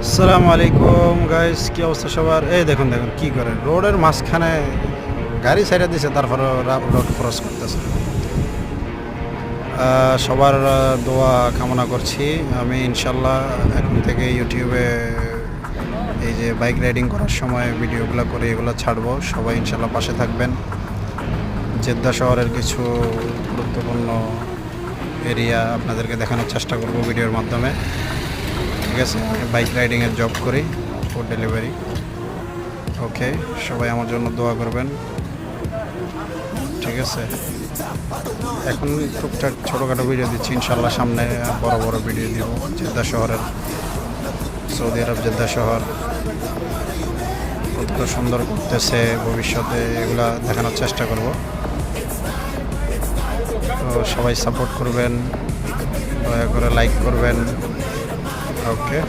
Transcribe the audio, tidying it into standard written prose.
আসসালামু আলাইকুম গাইস, কি অবস্থা সবার? এই দেখুন দেখুন কি করে রোডের মাঝখানে গাড়ি ছেড়ে দিছে, তারপরে রোড ক্রস করতেছে। সবার দোয়া কামনা করছি। আমি ইনশাল্লাহ এখন থেকে ইউটিউবে এই যে বাইক রাইডিং করার সময় ভিডিওগুলো করে এগুলো ছাড়বো। সবাই ইনশাল্লাহ পাশে থাকবেন। জেদ্দা শহরের কিছু গুরুত্বপূর্ণ এরিয়া আপনাদেরকে দেখানোর চেষ্টা করব ভিডিওর মাধ্যমে। ঠিক আছে, আমি বাইক রাইডিংয়ের জব করি, ফুড ডেলিভারি। ওকে, সবাই আমার জন্য দোয়া করবেন। ঠিক আছে, এখন টুকটাক ছোটোখাটো ভিডিও দিচ্ছি, ইনশাল্লাহ সামনে বড় বড় ভিডিও দিব। জেদ্দা শহরের, সৌদি আরব জেদ্দা শহর কতটা সুন্দর করতেছে, ভবিষ্যতে এগুলা দেখানোর চেষ্টা করব। তো সবাই সাপোর্ট করবেন, দয়া করে লাইক করবেন। ওকে।